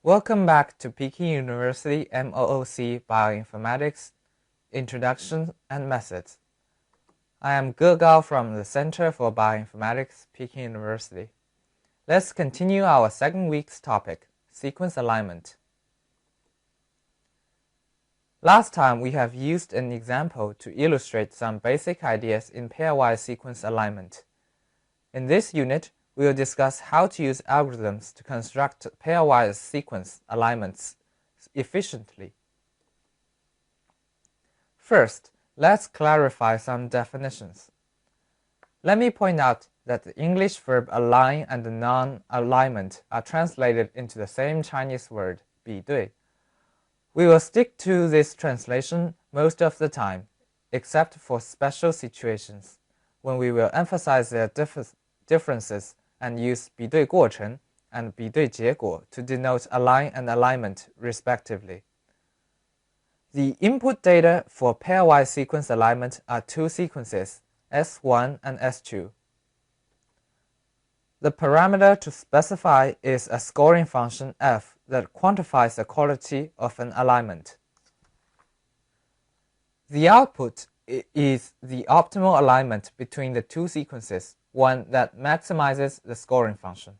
Welcome back to Peking University MOOC Bioinformatics Introduction and Methods. I am Ge Gao from the Center for Bioinformatics, Peking University. Let's continue our second week's topic, sequence alignment. Last time we have used an example to illustrate some basic ideas in pairwise sequence alignment. In this unit, we will discuss how to use algorithms to construct pairwise sequence alignments efficiently. First, let's clarify some definitions. Let me point out that the English verb align and the non-alignment are translated into the same Chinese word, 比对. We will stick to this translation most of the time, except for special situations, when we will emphasize their differences and use 比对过程 and 比对结果 to denote align and alignment respectively. The input data for pairwise sequence alignment are two sequences, S1 and S2. The parameter to specify is a scoring function f that quantifies the quality of an alignment. The output is the optimal alignment between the two sequences, one that maximizes the scoring function.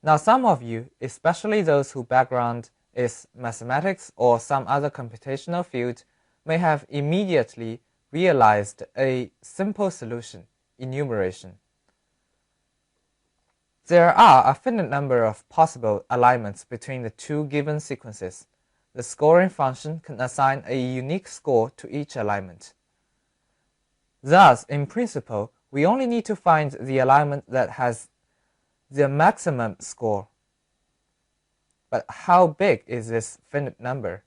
Now some of you, especially those whose background is mathematics or some other computational field, may have immediately realized a simple solution, enumeration. There are a finite number of possible alignments between the two given sequences. The scoring function can assign a unique score to each alignment. Thus, in principle, we only need to find the alignment that has the maximum score. But how big is this finite number?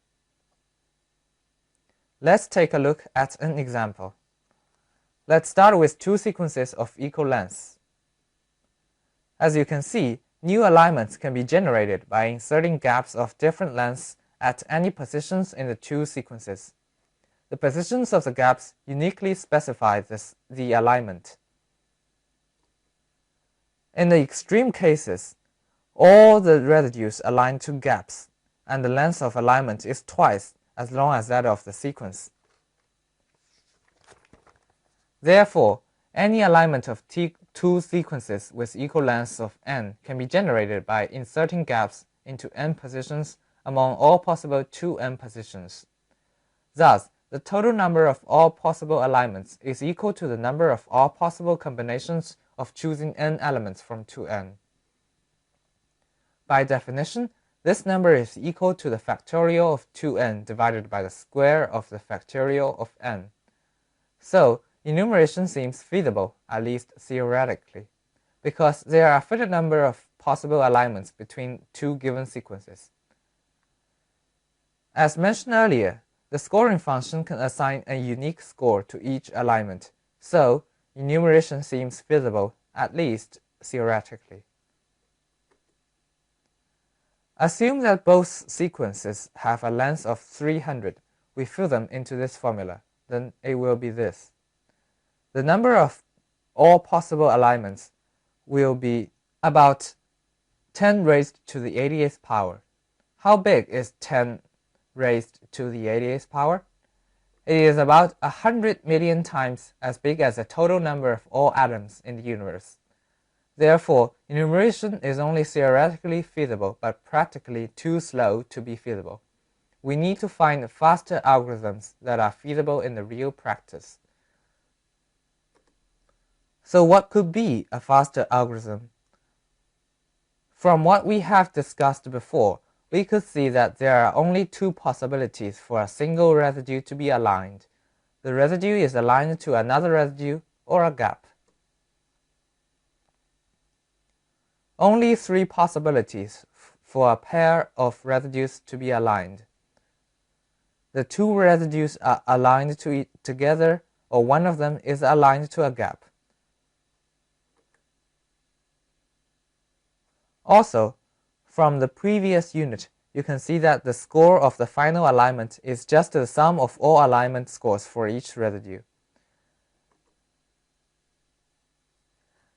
Let's take a look at an example. Let's start with two sequences of equal lengths. As you can see, new alignments can be generated by inserting gaps of different lengths at any positions in the two sequences. The positions of the gaps uniquely specify the alignment. In the extreme cases, all the residues align to gaps, and the length of alignment is twice as long as that of the sequence. Therefore, any alignment of two sequences with equal lengths of n can be generated by inserting gaps into n positions among all possible 2n positions. Thus, the total number of all possible alignments is equal to the number of all possible combinations of choosing n elements from 2n. By definition, this number is equal to the factorial of 2n divided by the square of the factorial of n. So, enumeration seems feasible, at least theoretically, because there are a finite number of possible alignments between two given sequences. As mentioned earlier, the scoring function can assign a unique score to each alignment, so enumeration seems feasible, at least theoretically. Assume that both sequences have a length of 300. We fill them into this formula, then it will be this. The number of all possible alignments will be about 10 raised to the 88th power. How big is 10 raised to the 88th power? It is about 100 million times as big as the total number of all atoms in the universe. Therefore, enumeration is only theoretically feasible, but practically too slow to be feasible. We need to find faster algorithms that are feasible in the real practice. So what could be a faster algorithm? From what we have discussed before, we could see that there are only two possibilities for a single residue to be aligned. The residue is aligned to another residue or a gap. Only three possibilities for a pair of residues to be aligned. The two residues are aligned together, or one of them is aligned to a gap. Also, from the previous unit, you can see that the score of the final alignment is just the sum of all alignment scores for each residue.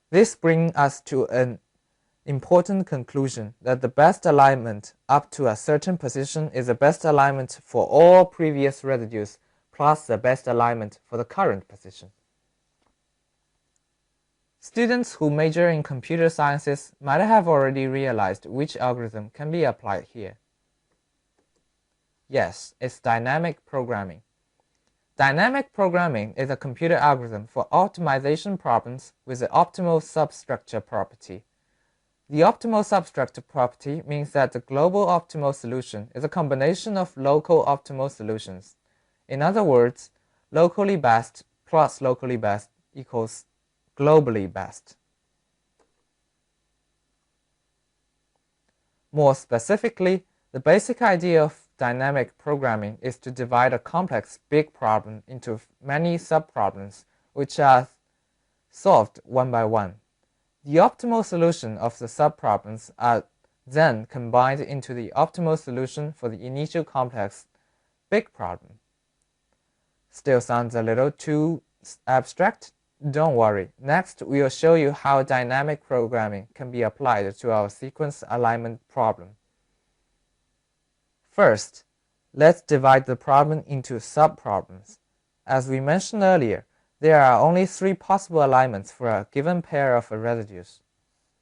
This brings us to an important conclusion that the best alignment up to a certain position is the best alignment for all previous residues plus the best alignment for the current position. Students who major in computer sciences might have already realized which algorithm can be applied here. Yes, it's dynamic programming. Dynamic programming is a computer algorithm for optimization problems with the optimal substructure property. The optimal substructure property means that the global optimal solution is a combination of local optimal solutions. In other words, locally best plus locally best equals globally best. More specifically, the basic idea of dynamic programming is to divide a complex big problem into many subproblems which are solved one by one. The optimal solution of the subproblems are then combined into the optimal solution for the initial complex big problem. Still sounds a little too abstract? Don't worry, next we will show you how dynamic programming can be applied to our sequence alignment problem. First, let's divide the problem into subproblems. As we mentioned earlier, there are only 3 possible alignments for a given pair of residues.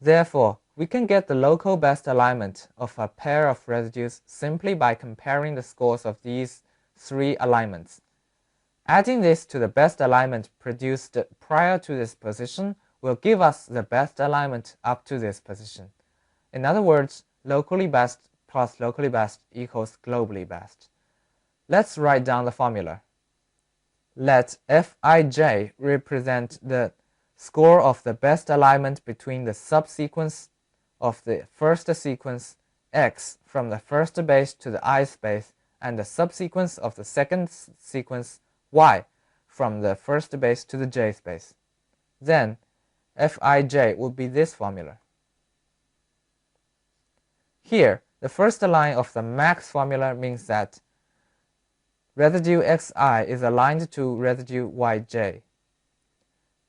Therefore, we can get the local best alignment of a pair of residues simply by comparing the scores of these 3 alignments. Adding this to the best alignment produced prior to this position will give us the best alignment up to this position. In other words, locally best plus locally best equals globally best. Let's write down the formula. Let Fij represent the score of the best alignment between the subsequence of the first sequence x from the first base to the I space and the subsequence of the second sequence y from the first base to the j space. Then Fij would be this formula. Here, the first line of the max formula means that residue xi is aligned to residue yj.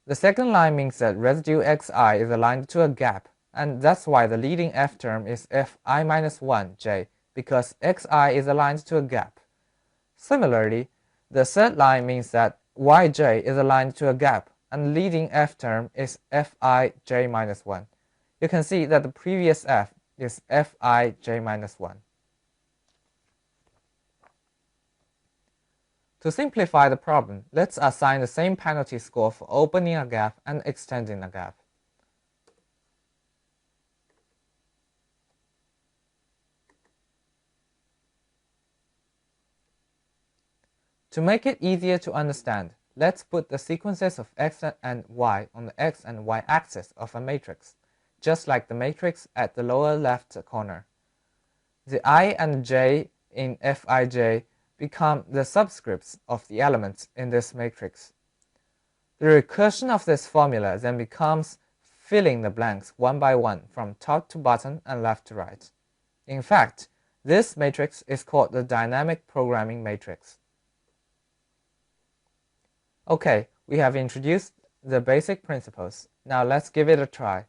The second line means that residue xi is aligned to a gap, and that's why the leading f term is fi-1j, because xi is aligned to a gap. Similarly, the third line means that yj is aligned to a gap, and leading f term is fij-1. You can see that the previous f is fij-1. To simplify the problem, let's assign the same penalty score for opening a gap and extending a gap. To make it easier to understand, let's put the sequences of x and y on the x and y axis of a matrix, just like the matrix at the lower left corner. The I and j in Fij become the subscripts of the elements in this matrix. The recursion of this formula then becomes filling the blanks one by one from top to bottom and left to right. In fact, this matrix is called the dynamic programming matrix. Okay, we have introduced the basic principles. Now let's give it a try.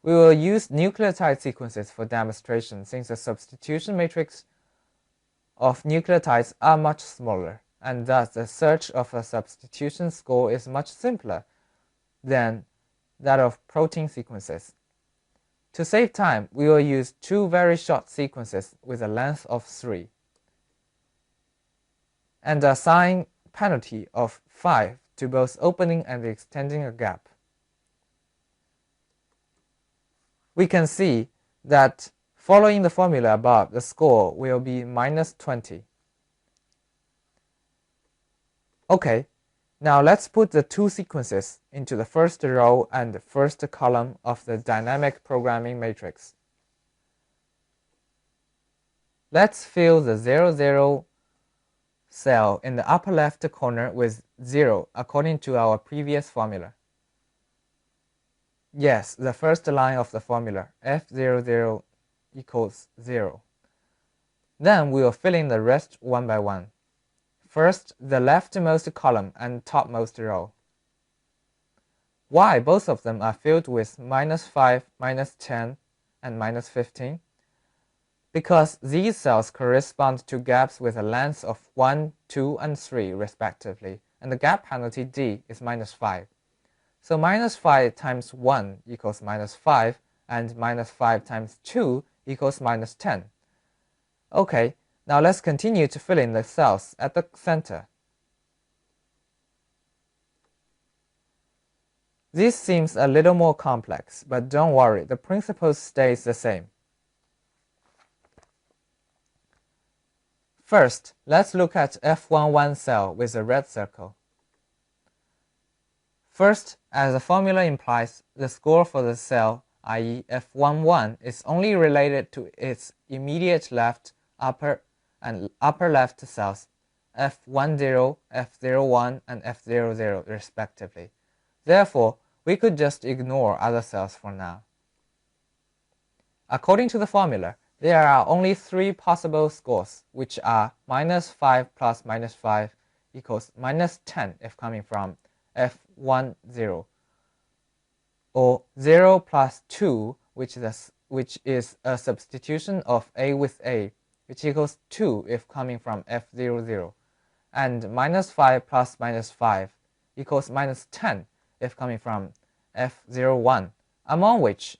We will use nucleotide sequences for demonstration since the substitution matrix of nucleotides are much smaller, and thus the search of a substitution score is much simpler than that of protein sequences. To save time, we will use 2 very short sequences with a length of 3 and assign penalty of 5 to both opening and extending a gap. We can see that following the formula above, the score will be -20. Okay, now let's put the 2 sequences into the first row and the first column of the dynamic programming matrix. Let's fill the 0, 0 cell in the upper left corner with 0 according to our previous formula. Yes, the first line of the formula, F00 equals 0. Then we will fill in the rest one by one. First, the leftmost column and topmost row. Why both of them are filled with -5, -10, and -15? Because these cells correspond to gaps with a length of 1, 2, and 3 respectively, and the gap penalty D is -5. So -5 times 1 equals -5, and -5 times 2 equals -10. Okay, now let's continue to fill in the cells at the center. This seems a little more complex, but don't worry, the principle stays the same. First, let's look at F11 cell with a red circle. First, as the formula implies, the score for the cell, i.e. F11, is only related to its immediate left, upper, and upper left cells, F10, F01, and F00 respectively. Therefore, we could just ignore other cells for now. According to the formula, there are only 3 possible scores, which are -5 plus -5 equals -10 if coming from F10, or 0 plus 2, which is a substitution of A with A, which equals 2 if coming from F00, and -5 plus -5 equals -10 if coming from F01, among which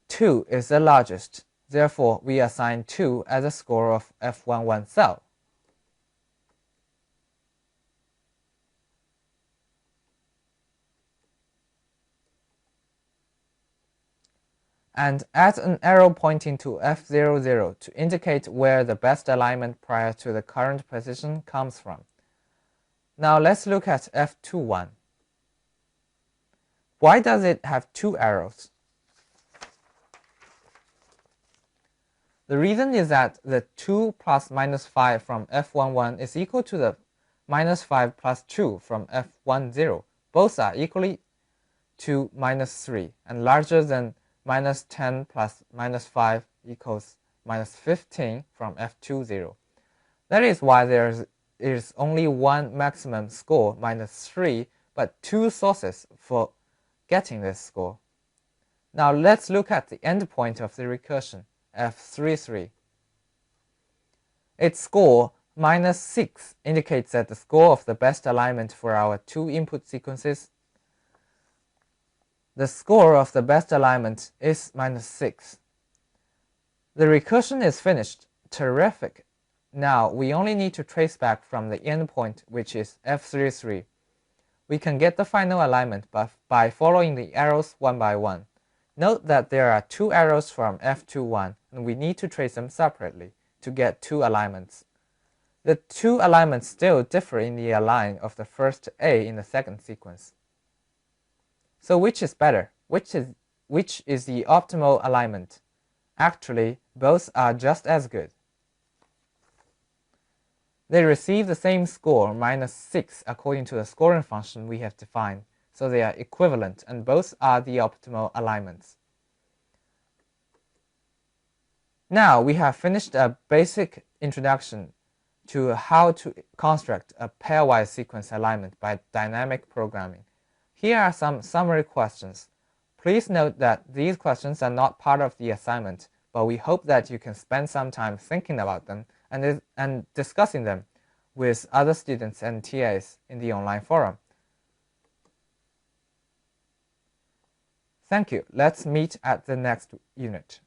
2 is the largest. Therefore, we assign 2 as a score of F11 cell. And add an arrow pointing to F00 to indicate where the best alignment prior to the current position comes from. Now let's look at F21. Why does it have 2 arrows? The reason is that the 2 plus -5 from F11 is equal to the -5 plus 2 from F10. Both are equally to -3 and larger than -10 plus -5 equals -15 from F20. That is why there is only one maximum score, -3, but 2 sources for getting this score. Now let's look at the endpoint of the recursion, F33. Its score, -6, indicates that the score of the best alignment for our 2 input sequences, the score of the best alignment is -6. The recursion is finished. Terrific. Now we only need to trace back from the endpoint, which is F33. We can get the final alignment by following the arrows one by one. Note that there are 2 arrows from F21, and we need to trace them separately to get 2 alignments. The 2 alignments still differ in the align of the first A in the second sequence. So which is better? Which is the optimal alignment? Actually, both are just as good. They receive the same score, -6, according to the scoring function we have defined, so they are equivalent and both are the optimal alignments. Now we have finished a basic introduction to how to construct a pairwise sequence alignment by dynamic programming. Here are some summary questions. Please note that these questions are not part of the assignment, but we hope that you can spend some time thinking about them and discussing them with other students and TAs in the online forum. Thank you. Let's meet at the next unit.